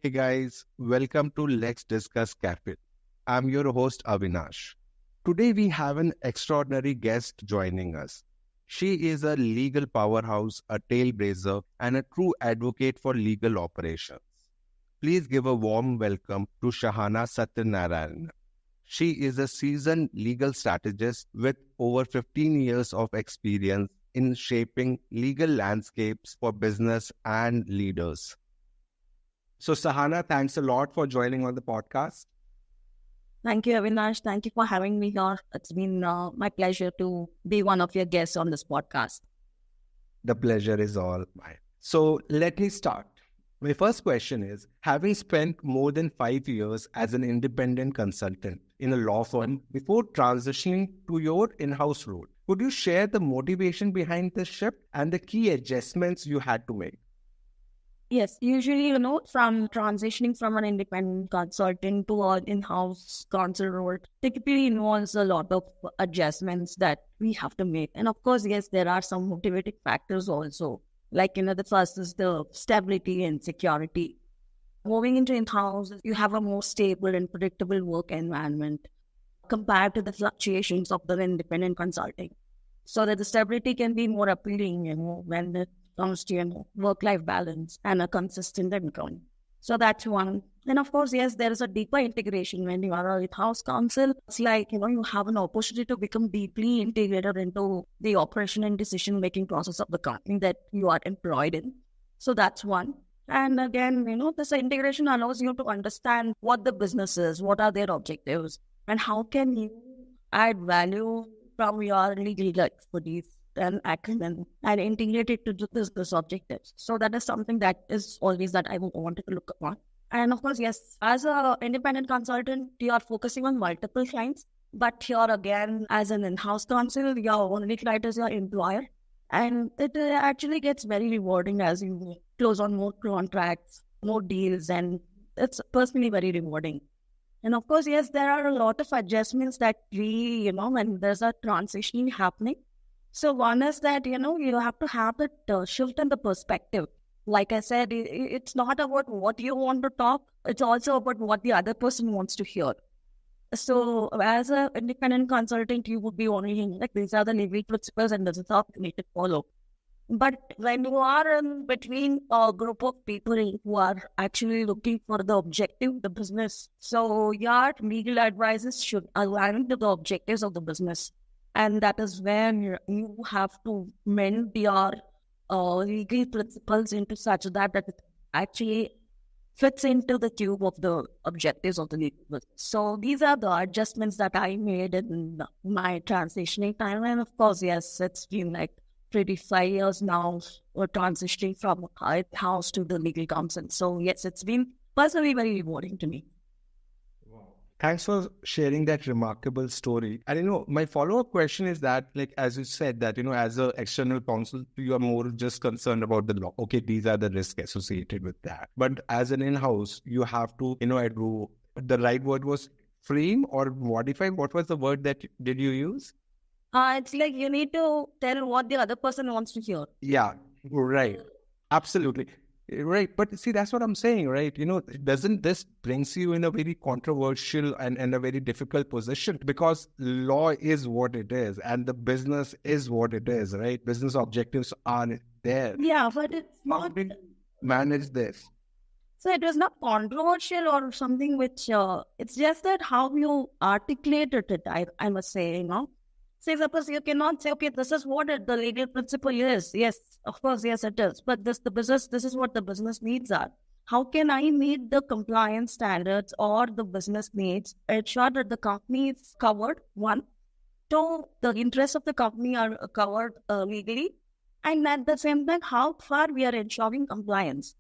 Hey guys, welcome to Let's Discuss Capital. I'm your host Avinash. Today we have an extraordinary guest joining us. She is a legal powerhouse, a trailblazer, and a true advocate for legal operations. Please give a warm welcome to Shahana Satyanarayan. She is a seasoned legal strategist with over 15 years of experience in shaping legal landscapes for business and leaders. So, Sahana, thanks a lot for joining on the podcast. Thank you, Avinash. Thank you for having me here. It's been my pleasure to be one of your guests on this podcast. The pleasure is all mine. So, let me start. My first question is, having spent more than 5 years as an independent consultant in a law firm before transitioning to your in-house role, could you share the motivation behind this shift and the key adjustments you had to make? Yes, usually, from transitioning from an independent consultant to an in-house counsel role, typically involves a lot of adjustments that we have to make. And of course, yes, there are some motivating factors also. Like, the first is the stability and security. Moving into in-house, you have a more stable and predictable work environment compared to the fluctuations of the independent consulting. So that the stability can be more appealing, when it comes to, work-life balance and a consistent income. So that's one. And of course, yes, there is a deeper integration when you are a in-house counsel. It's like, you have an opportunity to become deeply integrated into the operation and decision-making process of the company that you are employed in. So that's one. And again, this integration allows you to understand what the business is, what are their objectives, and how can you add value from your legal expertise and acumen and integrate it to this objectives. So that is something that is always that I wanted to look upon. And of course, yes, as an independent consultant, you are focusing on multiple clients. But here again, as an in-house counsel, your only client is your employer. And it actually gets very rewarding as you close on more contracts, more deals, and it's personally very rewarding. And of course, yes, there are a lot of adjustments that when there's a transition happening. So one is that, you have to have that shift in the perspective. Like I said, it's not about what you want to talk. It's also about what the other person wants to hear. So as an independent consultant, you would be only like, these are the legal principles and this is how you need to follow. But when you are in between a group of people who are actually looking for the objective, the business, so your legal advices should align to the objectives of the business. And that is when you have to mend your legal principles into such that it actually fits into the tube of the objectives of the legal business. So these are the adjustments that I made in my transitioning time. And of course, yes, it's been like 5 years now, we're transitioning from house to the legal counsel. So yes, it's been personally very rewarding to me. Thanks for sharing that remarkable story. And my follow-up question is that, like, as you said that, as an external counsel, you are more just concerned about the law. Okay, these are the risks associated with that. But as an in-house, you have to, the right word was frame or modify. What was the word that did you use? It's like you need to tell what the other person wants to hear. Yeah, right. Absolutely. Right. But see, that's what I'm saying, right? Doesn't this brings you in a very controversial and a very difficult position, because law is what it is and the business is what it is, right? Business objectives are there. Yeah, but it's How not. do you manage this? So it was not controversial or something which, it's just that how you articulated it, I must say, Say, suppose you cannot say, okay, this is what the legal principle is. Yes, of course, yes, it is. But this is what the business needs are. How can I meet the compliance standards or the business needs, ensure that the company is covered? One, two, the interests of the company are covered legally. And at the same time, how far we are ensuring compliance.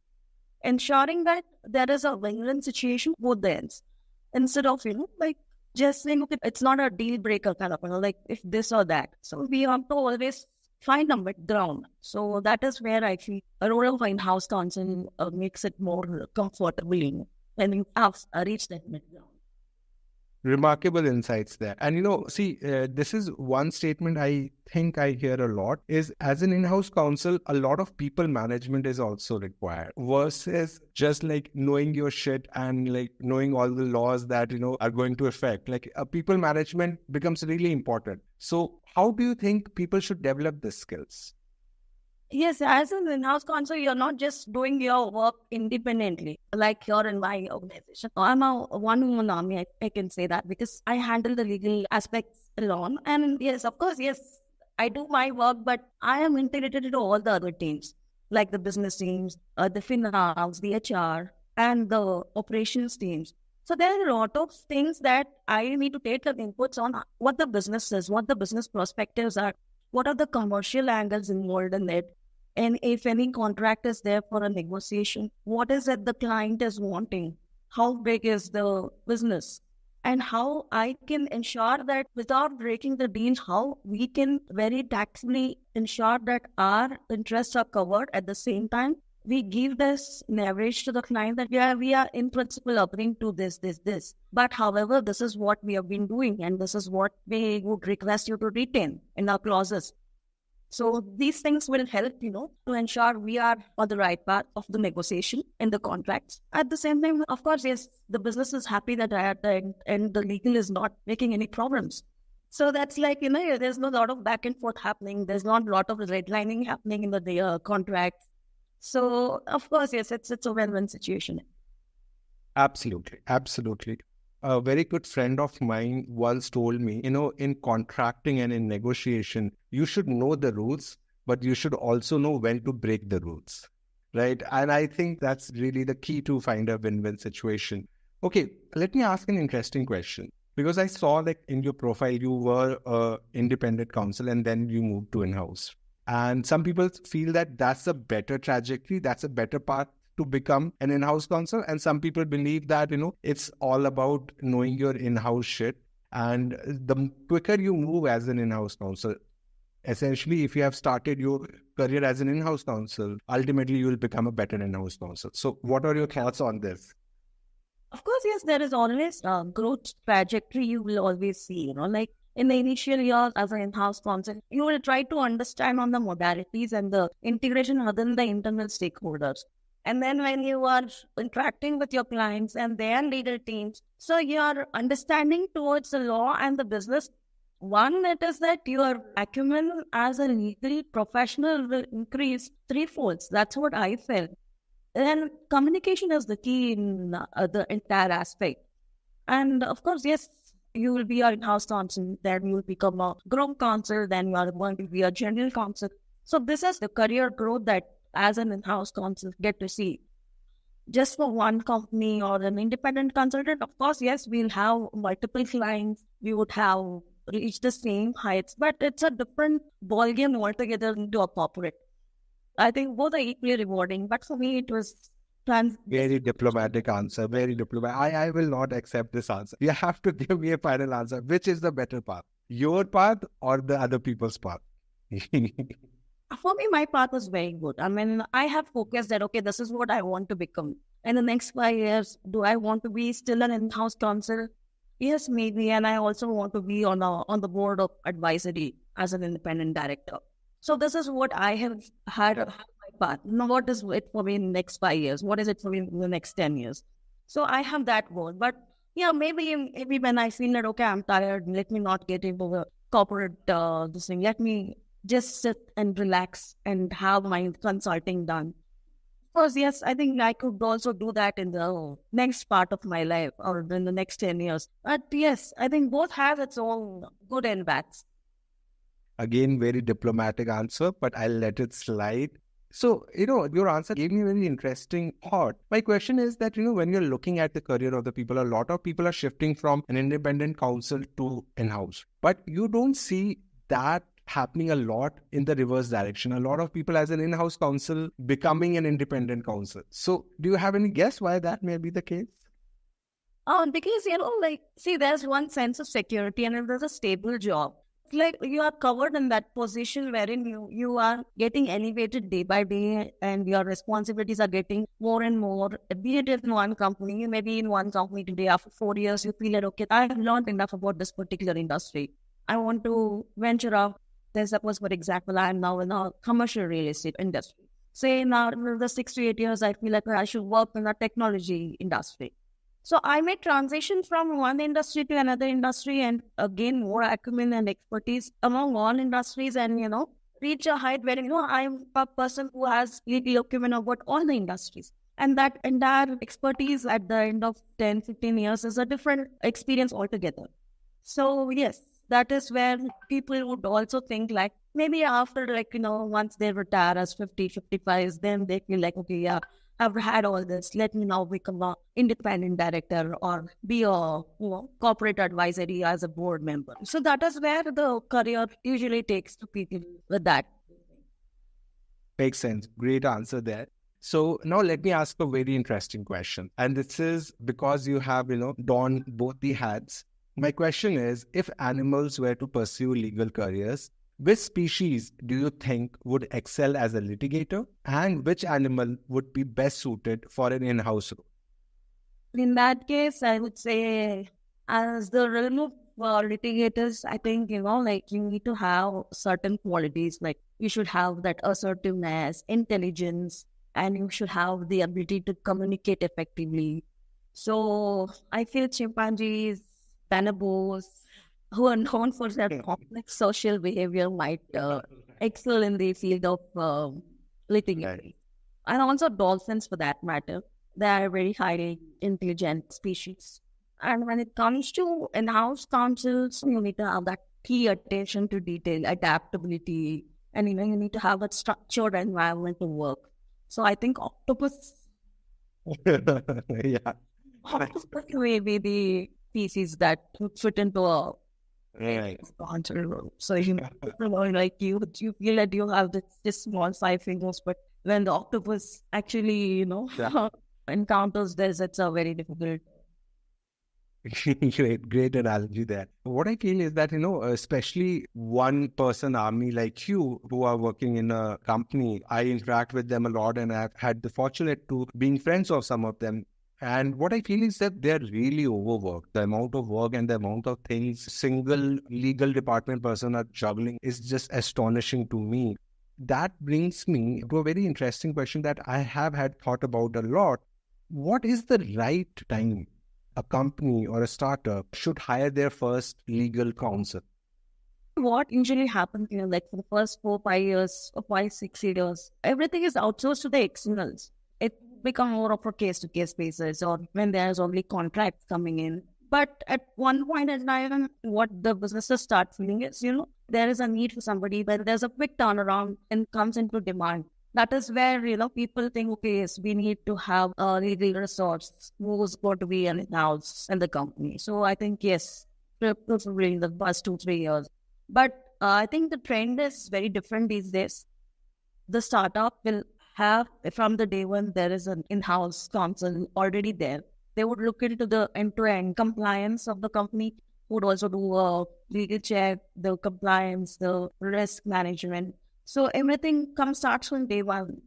Ensuring that there is a win-win situation both the ends. Instead of, like, just saying, okay, it's not a deal breaker kind of, like if this or that. So we have to always find a mid ground. So that is where I feel a role of in-house counsel makes it more comfortable when you have reached that mid ground. Remarkable insights there. And see, this is one statement I think I hear a lot is as an in-house counsel, a lot of people management is also required versus just like knowing your shit and like knowing all the laws that, are going to affect. Like people management becomes really important. So how do you think people should develop these skills? Yes, as an in-house counsel, you're not just doing your work independently, like here in my organization. I'm a one-woman army, I can say that, because I handle the legal aspects alone. And yes, of course, yes, I do my work, but I am integrated into all the other teams, like the business teams, the finance, the HR, and the operations teams. So there are a lot of things that I need to take the inputs on what the business is, what the business perspectives are, what are the commercial angles involved in it, and if any contract is there for a negotiation, what is it the client is wanting? How big is the business? And how I can ensure that without breaking the deal, how we can very tactfully ensure that our interests are covered at the same time. We give this leverage to the client that yeah, we are in principle agreeing to this. But however, this is what we have been doing and this is what we would request you to retain in our clauses. So these things will help, to ensure we are on the right path of the negotiation and the contracts. At the same time, of course, yes, the business is happy that I at the end and the legal is not making any problems. So that's like, there's no lot of back and forth happening. There's not a lot of redlining happening in the contract. So of course, yes, it's a win-win situation. Absolutely. Absolutely. A very good friend of mine once told me, in contracting and in negotiation, you should know the rules, but you should also know when to break the rules, right? And I think that's really the key to find a win-win situation. Okay, let me ask an interesting question. Because I saw like in your profile, you were an independent counsel and then you moved to in-house. And some people feel that that's a better trajectory, that's a better path to become an in-house counsel. And some people believe that, it's all about knowing your in-house shit. And the quicker you move as an in-house counsel, essentially, if you have started your career as an in-house counsel, ultimately you will become a better in-house counsel. So what are your thoughts on this? Of course, yes, there is always a growth trajectory you will always see, like in the initial years as an in-house counsel, you will try to understand on the modalities and the integration within the internal stakeholders. And then when you are interacting with your clients and their legal teams, so your understanding towards the law and the business, one, it is that your acumen as a legal professional will increase threefolds. That's what I felt. And communication is the key in the entire aspect. And of course, yes, you will be an in-house counsel, then you will become a group counsel, then you are going to be a general counsel. So this is the career growth that as an in-house counsel get to see. Just for one company or an independent consultant, of course, yes, we'll have multiple clients. We would have reached the same heights, but it's a different ballgame altogether into a corporate. I think both are equally rewarding, but for me, it was very diplomatic answer. Very diplomatic. I will not accept this answer. You have to give me a final answer. Which is the better path? Your path or the other people's path? For me, my path was very good. I mean, I have focused that, okay, this is what I want to become. In the next 5 years, do I want to be still an in-house counsel? Yes, maybe. And I also want to be on the board of advisory as an independent director. So this is what I have had my path. Now, what is it for me in the next 5 years? What is it for me in the next 10 years? So I have that goal. But yeah, maybe when I feel that, okay, I'm tired, let me not get into the corporate this thing. Let me just sit and relax and have my consulting done. Of course, yes, I think I could also do that in the next part of my life or in the next 10 years. But yes, I think both have its own good and bads. Again, very diplomatic answer, but I'll let it slide. So, your answer gave me a very interesting thought. My question is that, when you're looking at the career of the people, a lot of people are shifting from an independent counsel to in-house. But you don't see that happening a lot in the reverse direction. A lot of people as an in-house counsel becoming an independent counsel. So do you have any guess why that may be the case? Because, see, there's one sense of security and if there's a stable job, like you are covered in that position wherein you are getting elevated day by day and your responsibilities are getting more and more. Be it in one company, you may be in one company today, after 4 years, you feel that, okay, I've learned enough about this particular industry. I want to venture out. There's suppose, for example, I'm now in a commercial real estate industry. Say now in the 6 to 8 years, I feel like I should work in the technology industry. So I may transition from one industry to another industry and gain more acumen and expertise among all industries and, reach a height where, I'm a person who has legal acumen about all the industries. And that entire expertise at the end of 10, 15 years is a different experience altogether. So yes, that is where people would also think like maybe after once they retire as 50, 55, then they feel like, okay, yeah, I've had all this. Let me now become a independent director or be a corporate advisory as a board member. So that is where the career usually takes to people with that. Makes sense. Great answer there. So now let me ask a very interesting question. And this is because you have, donned both the hats. My question is, if animals were to pursue legal careers, which species do you think would excel as a litigator, and which animal would be best suited for an in-house role? In that case, I would say, as the realm of litigators, I think, like you need to have certain qualities, like you should have that assertiveness, intelligence, and you should have the ability to communicate effectively. So I feel chimpanzees, bonobos, who are known for their complex social behavior might excel in the field of litigation. And also dolphins for that matter. They are very highly intelligent species. And when it comes to in-house counsels, you need to have that key attention to detail, adaptability, and you need to have that structured environment to work. So I think octopus Yeah. may be the species that would fit into a Right. counsel. So like you feel that you have this small 5 fingers, but when the octopus actually, Yeah. encounters this, it's a very difficult. Great analogy there. What I feel is that, especially one person army like you who are working in a company, I interact with them a lot and I've had the fortunate to being friends of some of them. And what I feel is that they're really overworked. The amount of work and the amount of things single legal department person are juggling is just astonishing to me. That brings me to a very interesting question that I have had thought about a lot. What is the right time a company or a startup should hire their first legal counsel? What usually happens, like for the first 4, 5 years or 5, 6 years, everything is outsourced to the externals. It become more of a case-to-case basis or when there's only contracts coming in. But at one point in time, what the businesses start feeling is, there is a need for somebody, but there's a quick turnaround and comes into demand. That is where, people think, okay, yes, we need to have a legal resource who's going to be in-house in the company. So I think, yes, preferably in the past 2, 3 years. But I think the trend is very different these days. The startup will have, from the day one, there is an in-house counsel already there. They would look into the end-to-end compliance of the company, would also do a legal check, the compliance, the risk management. So everything starts from day one.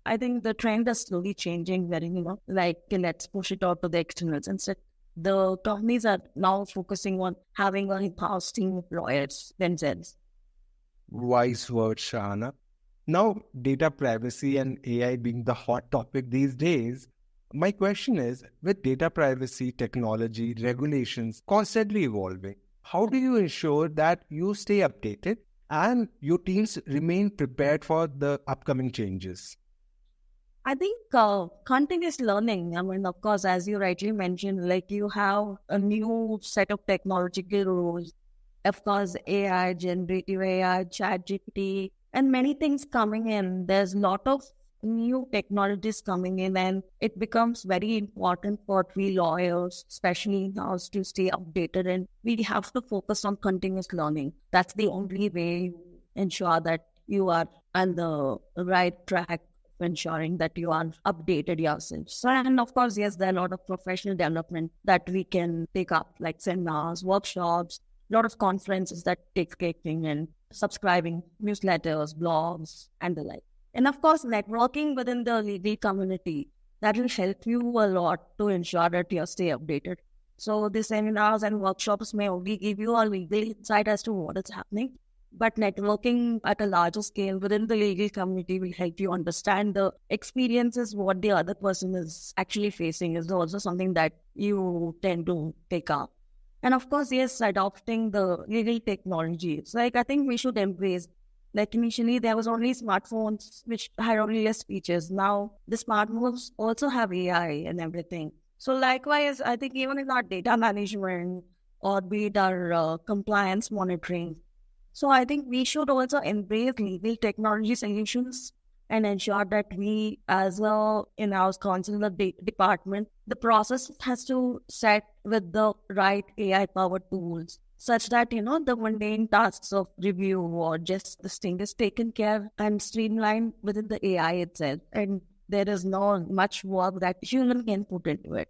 I think the trend is slowly changing where, like, let's push it out to the externals. Instead, the companies are now focusing on having a in-house team of lawyers themselves. Wise words, Shahana. Now, data privacy and AI being the hot topic these days, my question is, with data privacy, technology, regulations constantly evolving, how do you ensure that you stay updated and your teams remain prepared for the upcoming changes? I think continuous learning. I mean, of course, as you rightly mentioned, like you have a new set of technological rules. Of course, AI, generative AI, ChatGPT, and many things coming in. There's a lot of new technologies coming in, and it becomes very important for we lawyers, especially now, to stay updated. And we have to focus on continuous learning. That's the only way you ensure that you are on the right track, ensuring that you are updated yourself. So, and of course, yes, there are a lot of professional development that we can pick up, like seminars, workshops, lot of conferences that take place and subscribing, newsletters, blogs, and the like. And of course, networking within the legal community, that will help you a lot to ensure that you stay updated. So the seminars and workshops may only give you a legal insight as to what is happening, but networking at a larger scale within the legal community will help you understand the experiences, what the other person is actually facing is also something that you tend to take up. And of course, yes, adopting the legal technologies. Like, I think we should embrace, like initially there was only smartphones which had only less features. Now the smartphones also have AI and everything. So likewise, I think even in our data management or be it our compliance monitoring, so I think we should also embrace legal technology solutions and ensure that we, as a in-house consular department, the process has to set with the right AI-powered tools, such that the mundane tasks of review or just this thing is taken care and streamlined within the AI itself, and there is no much work that human can put into it.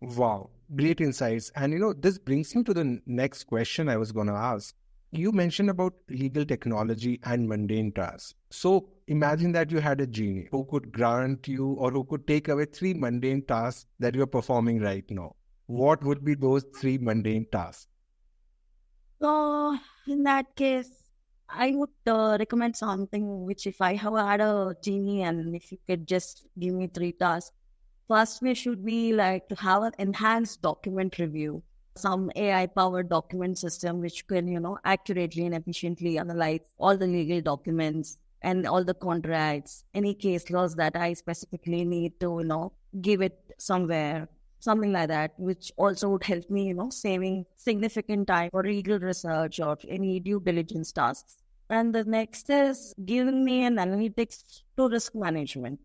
Wow, great insights. And this brings me to the next question I was going to ask. You mentioned about legal technology and mundane tasks. So imagine that you had a genie who could grant you or who could take away 3 mundane tasks that you're performing right now. What would be those 3 mundane tasks? So in that case, I would recommend something which, if I have had a genie and if you could just give me 3 tasks, first way should be like to have an enhanced document review, some AI-powered document system which can, accurately and efficiently analyze all the legal documents and all the contracts, any case laws that I specifically need to, give it somewhere, something like that, which also would help me, saving significant time for legal research or any due diligence tasks. And the next is giving me an analytics to risk management.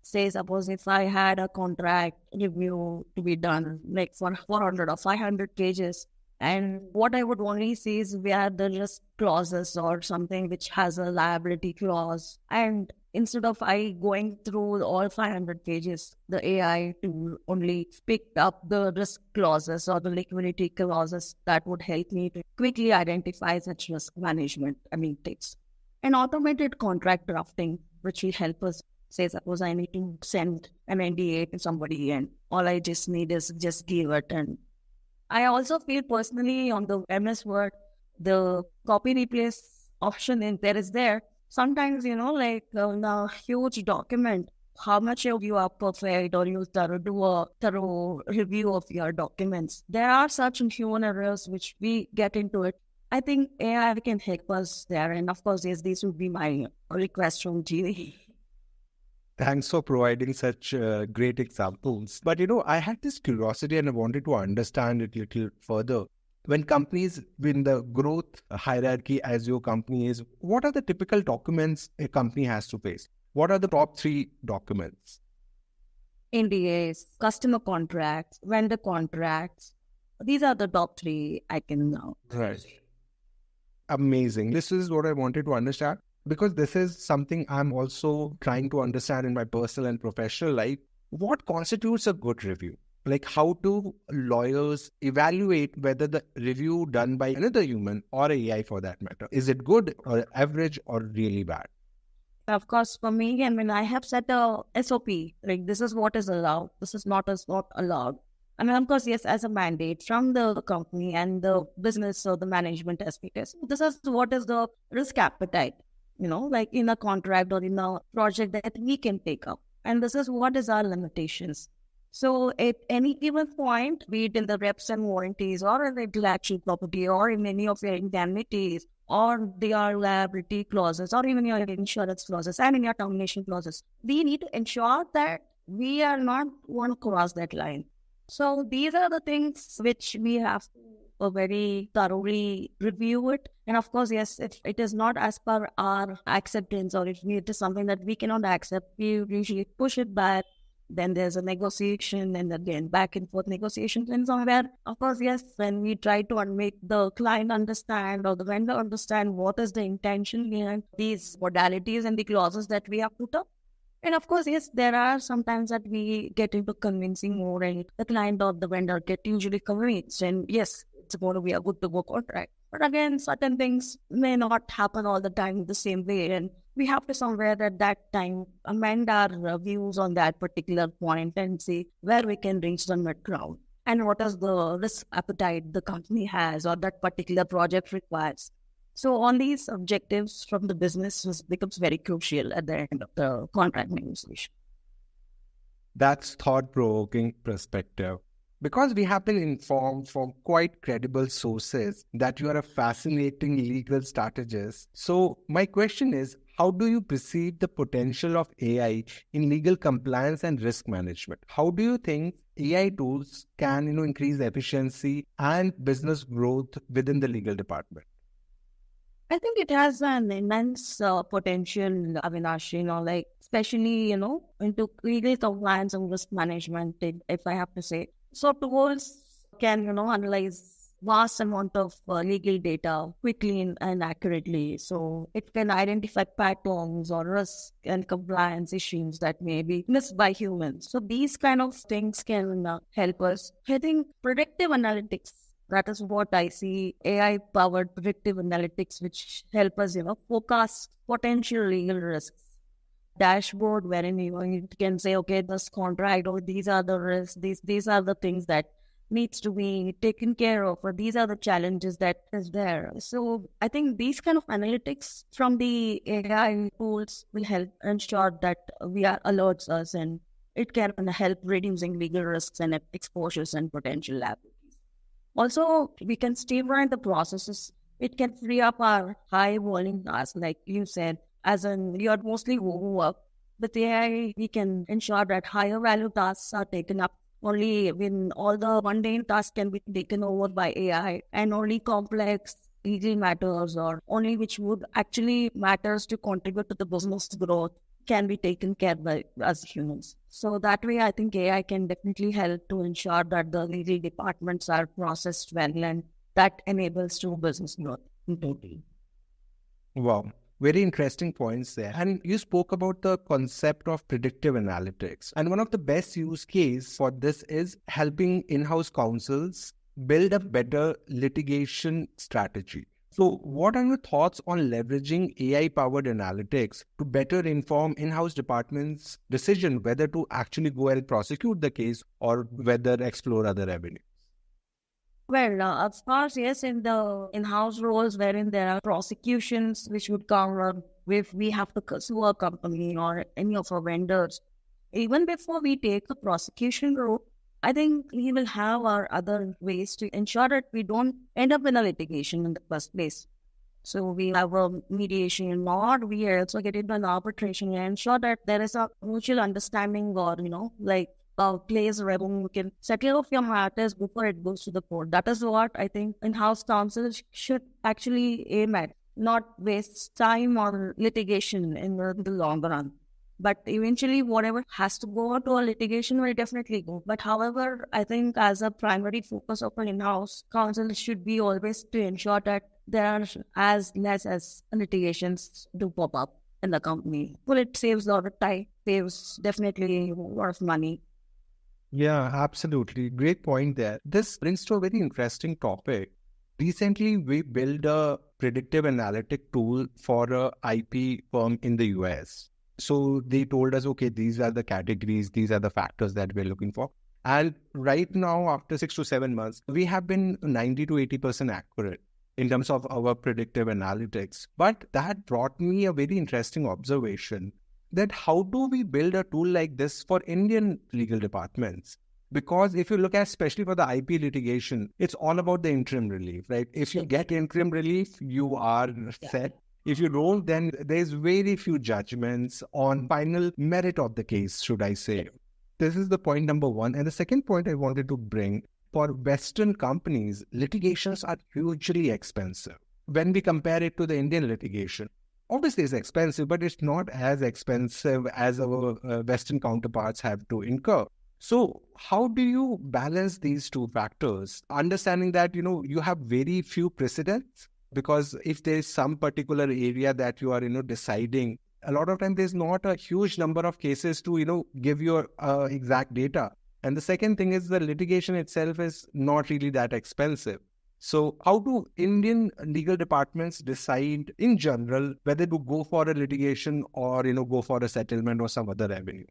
Say, suppose if I had a contract review to be done like for 400 or 500 pages, and what I would only see is where the risk clauses or something which has a liability clause. And instead of I going through all 500 pages, the AI to only pick up the risk clauses or the liquidity clauses that would help me to quickly identify such risk management takes. And automated contract drafting, which will help us. Say, suppose I need to send an NDA to somebody and all I just need is just give it. And I also feel personally on the MS Word, the copy replace option is there. Sometimes, like in a huge document, how much you are perfect or you do a thorough review of your documents. There are such human errors which we get into it. I think AI can help us there. And of course, yes, these would be my request from GE. Thanks for providing such great examples. But I had this curiosity and I wanted to understand it a little further. When companies, in the growth hierarchy as your company is, what are the typical documents a company has to face? What are the top 3 documents? NDAs, customer contracts, vendor contracts. These are the top 3 I can know. Right. Amazing. This is what I wanted to understand. Because this is something I'm also trying to understand in my personal and professional life. What constitutes a good review? Like, how do lawyers evaluate whether the review done by another human or AI for that matter, is it good or average or really bad? Of course, for me, I have set a SOP, like this is what is allowed, this is not allowed. Of course, yes, as a mandate from the company and the business or the management aspect, this is what is the risk appetite. Like in a contract or in a project that we can take up. And this is what is our limitations. So at any given point, be it in the reps and warranties or in the intellectual property or in any of your indemnities or their liability clauses or even your insurance clauses and in your termination clauses, we need to ensure that we are not going to cross that line. So these are the things which we have to very thoroughly review it. And of course, yes, if it is not as per our acceptance or if it is something that we cannot accept, we usually push it back. Then there's a negotiation and again back and forth negotiations. And somewhere, of course, yes, when we try to make the client understand or the vendor understand what is the intention behind these modalities and the clauses that we have put up. And of course, yes, there are sometimes that we get into convincing more and the client or the vendor get usually convinced. And yes, it's going to be a good to go contract. But again, certain things may not happen all the time the same way. And we have to somewhere at that time amend our views on that particular point and see where we can reach the mid ground and what is the risk appetite the company has or that particular project requires. So on these objectives from the business becomes very crucial at the end of the contract negotiation. That's thought-provoking perspective. Because we have been informed from quite credible sources that you are a fascinating legal strategist. So my question is, how do you perceive the potential of AI in legal compliance and risk management? How do you think AI tools can, increase efficiency and business growth within the legal department? I think it has an immense potential, Avinash, like especially, into legal compliance and risk management, if I have to say. So tools can, analyze vast amount of legal data quickly and accurately. So it can identify patterns or risk and compliance issues that may be missed by humans. So these kind of things can help us. I think predictive analytics, that is what I see, AI-powered predictive analytics, which help us, forecast potential legal risks. Dashboard wherein you can say, okay, this contract or these are the risks, these are the things that needs to be taken care of, or these are the challenges that is there. So I think these kind of analytics from the AI tools will help ensure that we are alerts us and it can help reducing legal risks and exposures and potential liabilities. Also, we can streamline the processes. It can free up our high volume tasks, like you said, as in you're mostly overwork. With AI, we can ensure that higher value tasks are taken up only when all the mundane tasks can be taken over by AI, and only complex legal matters or only which would actually matters to contribute to the business growth can be taken care by us humans. So that way, I think AI can definitely help to ensure that the legal departments are processed well, and that enables true business growth in total. Wow. Very interesting points there. And you spoke about the concept of predictive analytics. And one of the best use case for this is helping in-house counsels build a better litigation strategy. So what are your thoughts on leveraging AI-powered analytics to better inform in-house departments' decision whether to actually go and prosecute the case or whether explore other avenues? Well, of course, yes, in the in-house roles wherein there are prosecutions which would cover if we have to sue a company or any of our vendors. Even before we take the prosecution route, I think we will have our other ways to ensure that we don't end up in a litigation in the first place. So we have a mediation or we also get into an arbitration and ensure that there is a mutual understanding or, place where you can settle off your matters before it goes to the court. That is what I think in-house counsel should actually aim at, not waste time on litigation in the long run. But eventually, whatever has to go to a litigation will definitely go. But however, I think as a primary focus of an in-house counsel should be always to ensure that there are as less as litigations to pop up in the company. Well, it saves a lot of time, saves definitely a lot of money. Yeah, absolutely. Great point there. This brings to a very interesting topic. Recently, we built a predictive analytic tool for a IP firm in the US. So they told us, okay, these are the categories, these are the factors that we're looking for. And right now, after 6 to 7 months, we have been 90 to 80% accurate in terms of our predictive analytics. But that brought me a very interesting observation that how do we build a tool like this for Indian legal departments? Because if you look at, especially for the IP litigation, it's all about the interim relief, right? If you get interim relief, you are set. If you don't, then there's very few judgments on final merit of the case, should I say. This is the point number one. And the second point I wanted to bring, for Western companies, litigations are hugely expensive. When we compare it to the Indian litigation, obviously it's expensive, but it's not as expensive as our Western counterparts have to incur. So how do you balance these two factors? Understanding that, you have very few precedents, because if there is some particular area that you are, deciding, a lot of time there's not a huge number of cases to, give you exact data. And the second thing is the litigation itself is not really that expensive. So how do Indian legal departments decide in general whether to go for a litigation or, go for a settlement or some other avenue?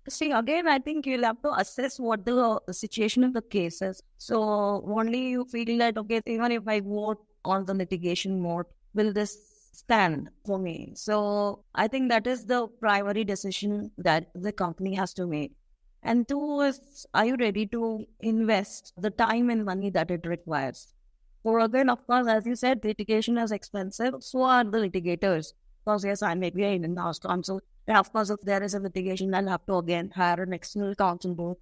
See, again, I think you'll have to assess what the situation of the case is. So only you feel that, okay, even if I vote on the litigation mode, will this stand for me? So I think that is the primary decision that the company has to make. And two is, are you ready to invest the time and money that it requires? For again, of course, as you said, litigation is expensive. So are the litigators. Because yes, I may be an in-house counsel. And of course, if there is a litigation, I'll have to again hire an external counsel board.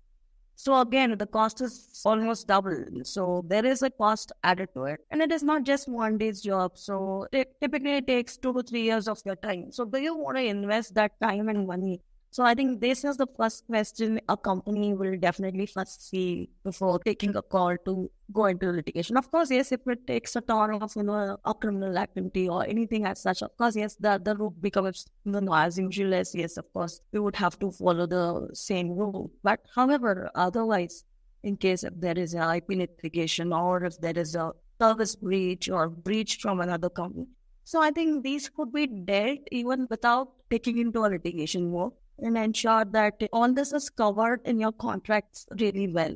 So again, the cost is almost double. So there is a cost added to it. And it is not just one day's job. So typically it takes 2 to 3 years of your time. So do you want to invest that time and money? So I think this is the first question a company will definitely first see before taking a call to go into litigation. Of course, yes, if it takes a turn of, a criminal activity or anything as such, of course, yes, the route becomes, as usual as, yes, of course, we would have to follow the same rule. But however, otherwise, in case if there is an IP litigation or if there is a service breach or breach from another company. So I think these could be dealt even without taking into a litigation mode, and ensure that all this is covered in your contracts really well.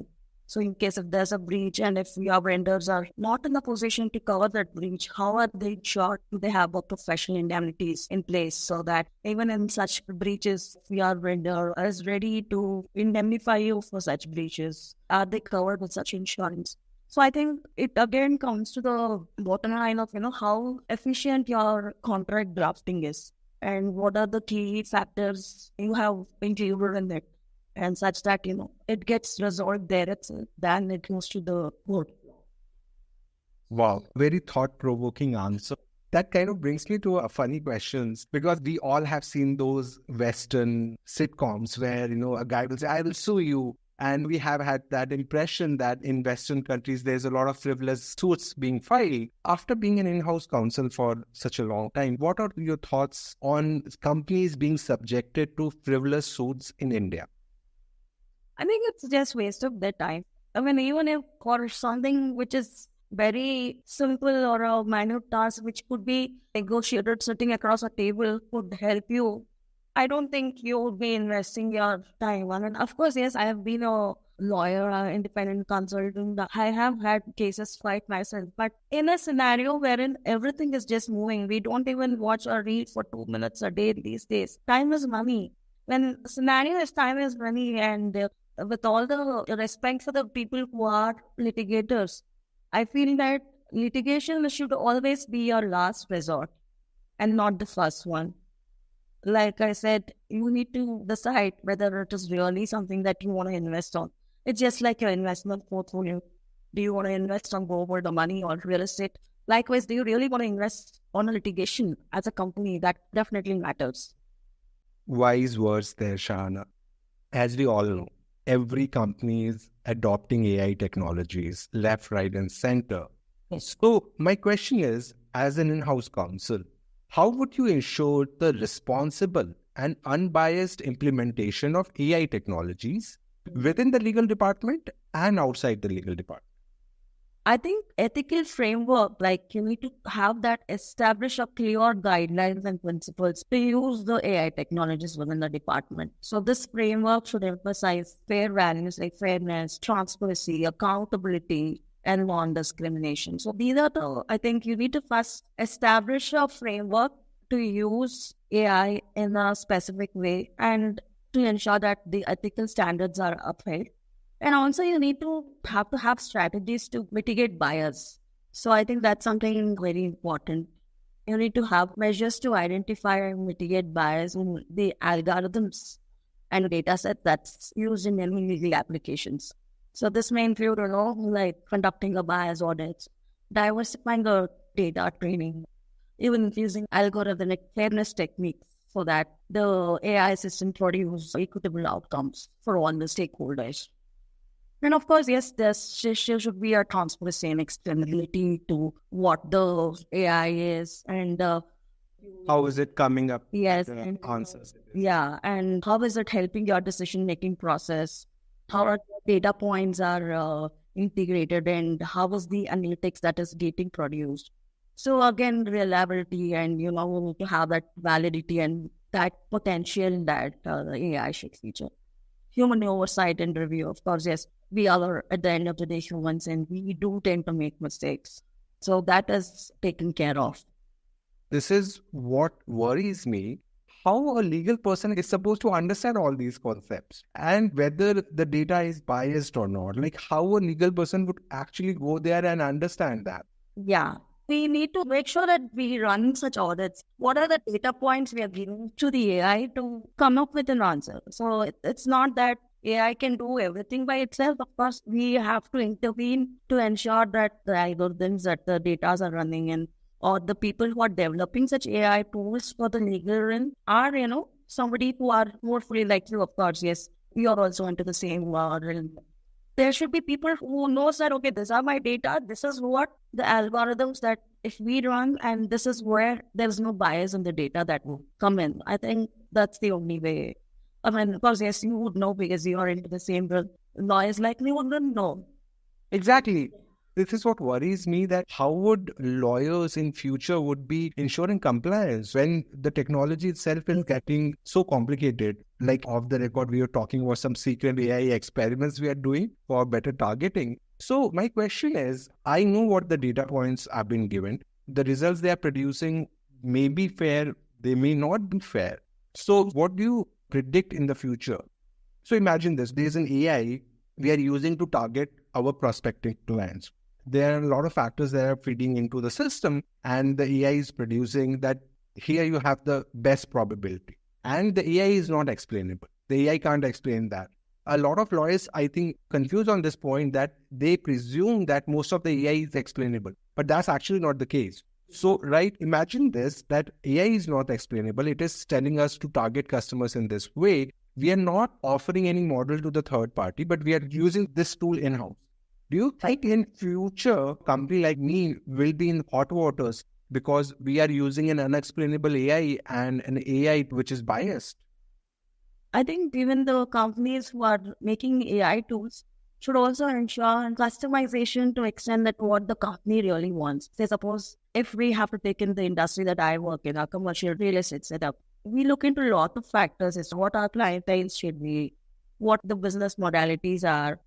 So in case if there's a breach and if your vendors are not in the position to cover that breach, how are they ensured? Do they have a professional indemnities in place so that even in such breaches, if your vendor is ready to indemnify you for such breaches, are they covered with such insurance? So I think it again comes to the bottom line of, how efficient your contract drafting is and what are the key factors you have included in it, and such that, it gets resolved there itself, then it goes to the court. Wow, very thought-provoking answer. That kind of brings me to a funny questions, because we all have seen those Western sitcoms where, a guy will say, I will sue you. And we have had that impression that in Western countries, there's a lot of frivolous suits being filed. After being an in-house counsel for such a long time, what are your thoughts on companies being subjected to frivolous suits in India? I think it's just waste of their time. I mean, even if for something which is very simple or a minute task which could be negotiated sitting across a table could help you, I don't think you would be investing your time. I mean, of course, yes, I have been a lawyer, an independent consultant. I have had cases fight myself. But in a scenario wherein everything is just moving, we don't even watch or read for 2 minutes a day these days. Time is money. When the scenario is time is money, and with all the respect for the people who are litigators, I feel that litigation should always be your last resort and not the first one. Like I said, you need to decide whether it is really something that you want to invest on. It's just like your investment portfolio. Do you want to invest on gold or the money or real estate? Likewise, do you really want to invest on a litigation as a company? That definitely matters. Wise words there, Shahana. As we all know, every company is adopting AI technologies left, right, and center. Yes. So my question is, as an in-house counsel, how would you ensure the responsible and unbiased implementation of AI technologies within the legal department and outside the legal department? I think ethical framework, like you need to have that establish a clear guidelines and principles to use the AI technologies within the department. So this framework should emphasize fair values like fairness, transparency, accountability, and non-discrimination. So these are I think you need to first establish a framework to use AI in a specific way and to ensure that the ethical standards are upheld. And also you need to have strategies to mitigate bias. So I think that's something very important. You need to have measures to identify and mitigate bias in the algorithms and data set that's used in any legal applications. So this may include, like conducting a bias audit, diversifying the data training, even using algorithmic fairness techniques so that the AI system produce equitable outcomes for all the stakeholders. And of course, yes, there should be a transparency and explainability to what the AI is and how is it coming up yes, with and, answers? yeah, and how is it helping your decision-making process? How are the data points are integrated and how is the analytics that is getting produced. So again, reliability and, we need to have that validity and that potential that the AI should feature. Human oversight and review, of course, yes, we are at the end of the day humans and we do tend to make mistakes. So that is taken care of. This is what worries me. How a legal person is supposed to understand all these concepts and whether the data is biased or not. Like how a legal person would actually go there and understand that. Yeah. We need to make sure that we run such audits. What are the data points we are giving to the AI to come up with an answer? So it's not that AI can do everything by itself. Of course, we have to intervene to ensure that the algorithms that the data are running in or the people who are developing such AI tools for the legal realm are, somebody who are more fully like you, of course, yes, we are also into the same realm. There should be people who knows that, okay, these are my data, this is what the algorithms that if we run, and this is where there's no bias in the data that will come in. I think that's the only way. I mean, of course, yes, you would know because you are into the same realm. Lawyers likely wouldn't know. Exactly. This is what worries me, that how would lawyers in future would be ensuring compliance when the technology itself is getting so complicated. Like off the record, we were talking about some secret AI experiments we are doing for better targeting. So my question is, I know what the data points have been given. The results they are producing may be fair, they may not be fair. So what do you predict in the future? So imagine this, there's an AI we are using to target our prospective clients. There are a lot of factors that are feeding into the system, and the AI is producing that here you have the best probability. And the AI is not explainable. The AI can't explain that. A lot of lawyers, I think, confuse on this point that they presume that most of the AI is explainable, but that's actually not the case. So, right, imagine this, that AI is not explainable. It is telling us to target customers in this way. We are not offering any model to the third party, but we are using this tool in-house. Do you think in future, a company like me will be in hot waters because we are using an unexplainable AI and an AI which is biased? I think even the companies who are making AI tools should also ensure customization to extend that what the company really wants. Say, suppose if we have to take in the industry that I work in, our commercial real estate setup, we look into a lot of factors as to what our clientele should be, what the business modalities are.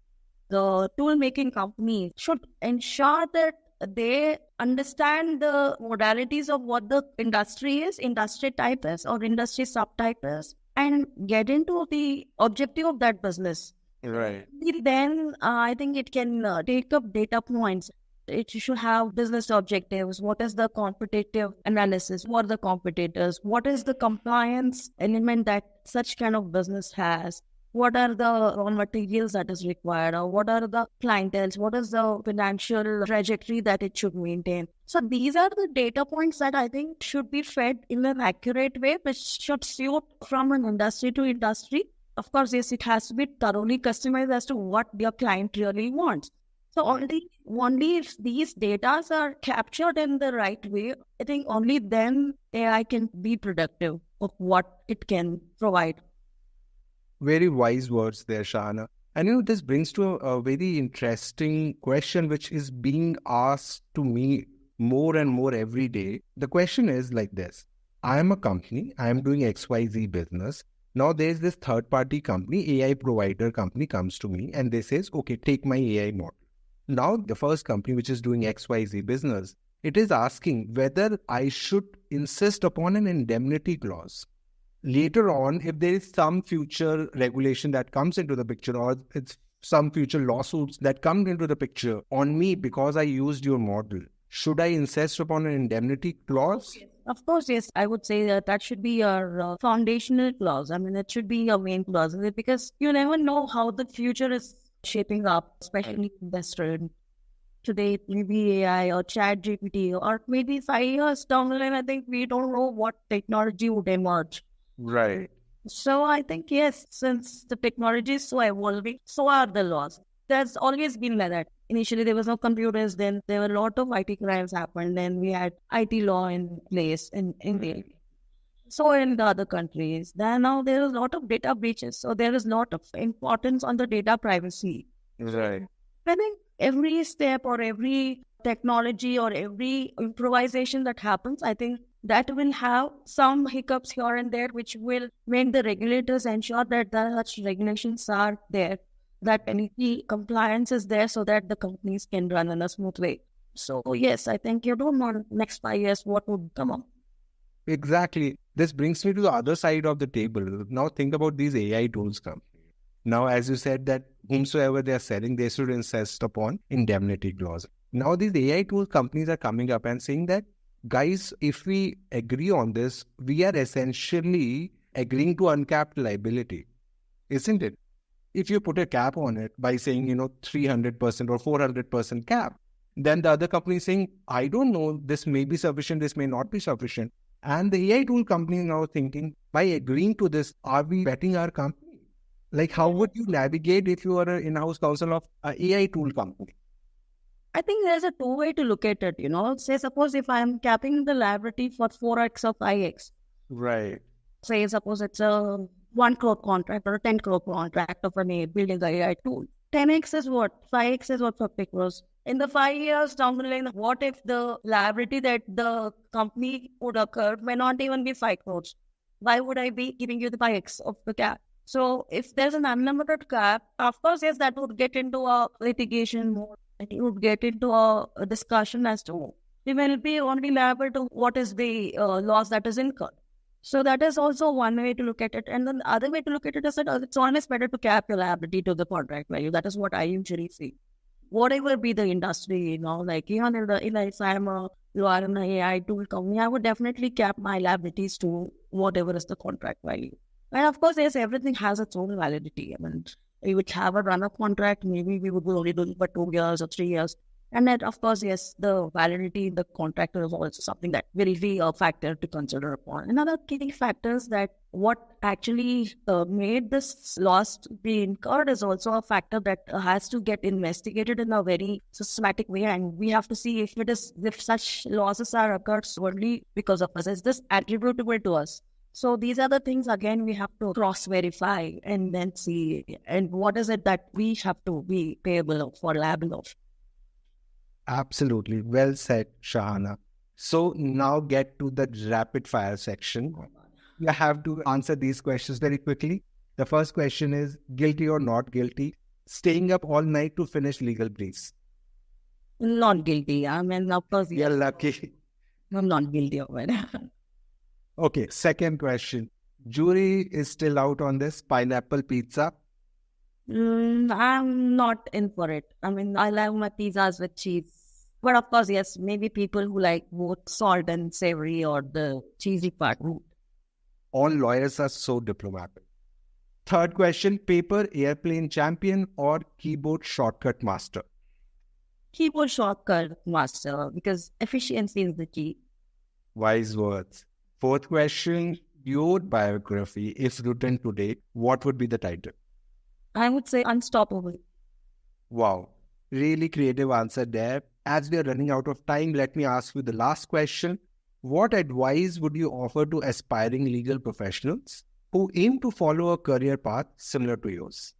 The tool making company should ensure that they understand the modalities of what the industry is, industry type is, or industry subtype is, and get into the objective of that business. Right. Then I think it can take up data points. It should have business objectives. What is the competitive analysis? What are the competitors? What is the compliance element that such kind of business has? What are the raw materials that is required? Or what are the clienteles? What is the financial trajectory that it should maintain? So these are the data points that I think should be fed in an accurate way, which should suit from an industry to industry. Of course, yes, it has to be thoroughly customized as to what your client really wants. So only if these data are captured in the right way, I think only then AI can be productive of what it can provide. Very wise words there, Shahana. And this brings to a very interesting question which is being asked to me more and more every day. The question is like this. I am a company, I am doing XYZ business. Now there's this third party company, AI provider company comes to me and they says, okay, take my AI model. Now the first company which is doing XYZ business, it is asking whether I should insist upon an indemnity clause. Later on, if there is some future regulation that comes into the picture, or it's some future lawsuits that come into the picture on me because I used your model, should I insist upon an indemnity clause? Of course, yes. I would say that should be your foundational clause. I mean, it should be your main clause because you never know how the future is shaping up, especially in this trend. Today, maybe AI or Chat GPT, or maybe 5 years down the line, I think we don't know what technology would emerge. Right. So I think, yes, since the technology is so evolving, so are the laws. There's always been like that. Initially, there was no computers. Then there were a lot of IT crimes happened. Then we had IT law in place in India. So in the other countries, then now there is a lot of data breaches. So there is a lot of importance on the data privacy. Right. I think every step or every technology or every improvisation that happens, I think that will have some hiccups here and there, which will make the regulators ensure that such regulations are there, that any compliance is there so that the companies can run in a smooth way. So yes, I think you don't know next 5 years what would come up. Exactly. This brings me to the other side of the table. Now think about these AI tools come. Now, as you said that whomsoever they are selling, they should insist upon indemnity clause. Now these AI tool companies are coming up and saying that, guys, if we agree on this, we are essentially agreeing to uncapped liability, isn't it? If you put a cap on it by saying, 300% or 400% cap, then the other company is saying, I don't know, this may be sufficient, this may not be sufficient. And the AI tool company is now thinking, by agreeing to this, are we betting our company? Like, how would you navigate if you are an in-house counsel of an AI tool company? I think there's a two-way to look at it, Say, suppose if I'm capping the liability for 4x or 5x. Right. Say, suppose it's a 1 crore contract or a 10 crore contract of building the AI tool. 10x is what? 5x is what? 50 crores. In the 5 years down the line, what if the liability that the company would occur may not even be 5 crores? Why would I be giving you the 5x of the cap? So if there's an unlimited cap, of course, yes, that would get into a litigation mode. It would get into a discussion as to we will be only liable to what is the loss that is incurred. So that is also one way to look at it. And then the other way to look at it is that it's always better to cap your liability to the contract value. That is what I usually see. Whatever be the industry, like even if I'm a lawyer in an AI tool company, I would definitely cap my liabilities to whatever is the contract value. And of course, yes, everything has its own validity. I mean, we would have a run-up contract, maybe we would only do it for 2 years or 3 years. And then, of course, yes, the validity in the contract is also something that will be a factor to consider upon. Another key factor is that what actually made this loss be incurred is also a factor that has to get investigated in a very systematic way. And we have to see if such losses are occurred solely because of us. Is this attributable to us? So these are the things, again, we have to cross-verify and then see, and what is it that we have to be payable of or liable of. Absolutely. Well said, Shahana. So now get to the rapid fire section. You have to answer these questions very quickly. The first question is, guilty or not guilty? Staying up all night to finish legal briefs. Not guilty. I mean, of course. You're lucky. I'm not guilty of it. Okay, second question. Jury is still out on this pineapple pizza. I'm not in for it. I mean, I like my pizzas with cheese. But of course, yes, maybe people who like both salt and savory or the cheesy part. All lawyers are so diplomatic. Third question, paper airplane champion or keyboard shortcut master? Keyboard shortcut master, because efficiency is the key. Wise words. Fourth question, your biography, if written today, what would be the title? I would say unstoppable. Wow. Really creative answer there. As we are running out of time, let me ask you the last question. What advice would you offer to aspiring legal professionals who aim to follow a career path similar to yours?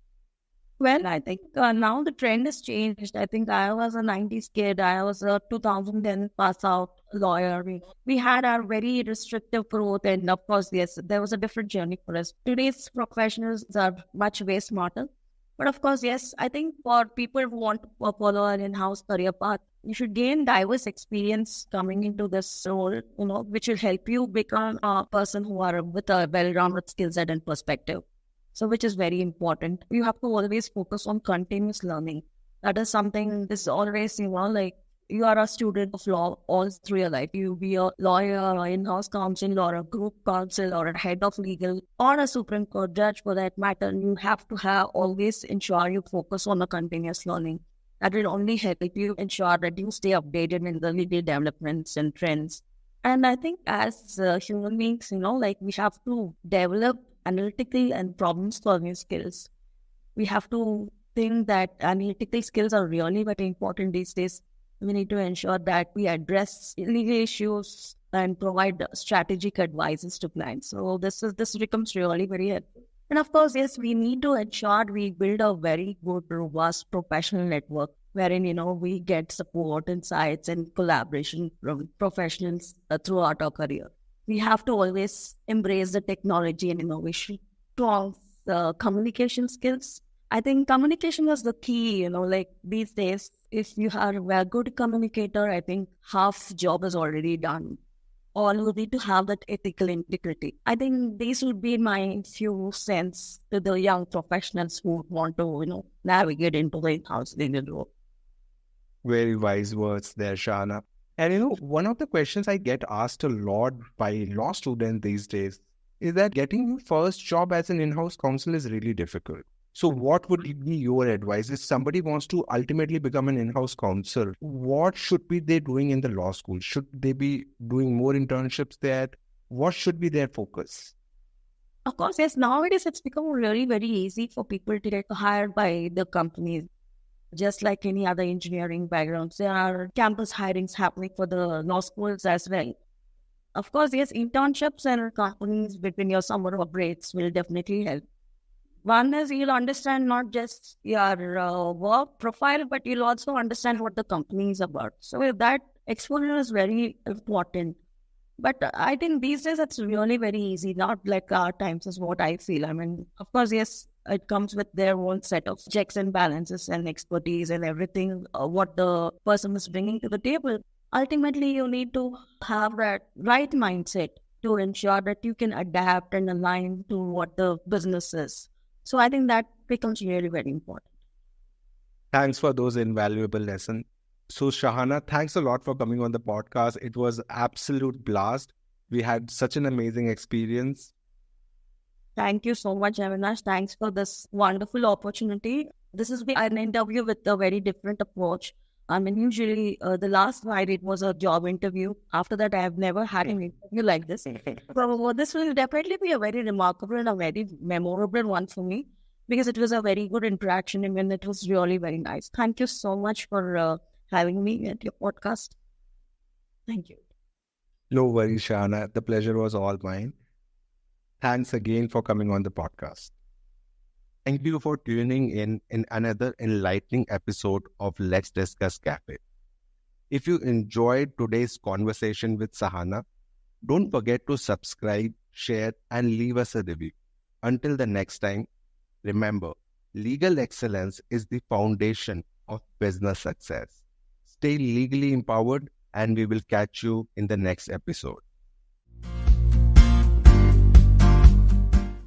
Well, I think now the trend has changed. I think I was a 90s kid. I was a 2010 pass out lawyer. We had our very restrictive growth. And of course, yes, there was a different journey for us. Today's professionals are much way smarter. But of course, yes, I think for people who want to follow an in-house career path, you should gain diverse experience coming into this role, which will help you become a person who are with a well-rounded skill set and perspective. So which is very important. You have to always focus on continuous learning. That is something this always, like you are a student of law all through your life. You be a lawyer or in-house counsel or a group counsel or a head of legal or a Supreme Court judge for that matter. You have to always ensure you focus on the continuous learning. That will only help you ensure that you stay updated in the legal developments and trends. And I think as human beings, like we have to develop analytical and problem-solving skills. We have to think that analytical skills are really very important these days. We need to ensure that we address legal issues and provide strategic advices to clients. So this becomes really very helpful. And of course, yes, we need to ensure we build a very good, robust professional network wherein, we get support, insights, and collaboration from professionals throughout our career. We have to always embrace the technology and innovation. Strong communication skills. I think communication is the key, like these days, if you are a good communicator, I think half job is already done. All you need to have that ethical integrity. I think these would be my few cents to the young professionals who want to, navigate into the in-house legal role. Very wise words there, Shahana. And one of the questions I get asked a lot by law students these days is that getting your first job as an in-house counsel is really difficult. So what would be your advice if somebody wants to ultimately become an in-house counsel? What should be they doing in the law school? Should they be doing more internships there? What should be their focus? Of course, yes, nowadays it's become really very easy for people to get hired by the companies. Just like any other engineering backgrounds, there are campus hirings happening for the law schools as well. Of course, yes, internships and companies between your summer of breaks will definitely help. One is you'll understand not just your work profile, but you'll also understand what the company is about. So that exposure is very important. But I think these days it's really very easy, not like our times is what I feel. I mean, of course, yes, it comes with their own set of checks and balances and expertise and everything, what the person is bringing to the table. Ultimately, you need to have that right mindset to ensure that you can adapt and align to what the business is. So I think that becomes really very important. Thanks for those invaluable lessons. So Shahana, thanks a lot for coming on the podcast. It was absolute blast. We had such an amazing experience. Thank you so much, Avinash. Thanks for this wonderful opportunity. This has been an interview with a very different approach. I mean, usually the last night it was a job interview. After that, I have never had an interview like this. So this will definitely be a very remarkable and a very memorable one for me because it was a very good interaction and it was really very nice. Thank you so much for having me at your podcast. Thank you. No worries, Shahana. The pleasure was all mine. Thanks again for coming on the podcast. Thank you for tuning in another enlightening episode of Let's Discuss Cafe. If you enjoyed today's conversation with Shahana, don't forget to subscribe, share, and leave us a review. Until the next time, remember, legal excellence is the foundation of business success. Stay legally empowered, and we will catch you in the next episode.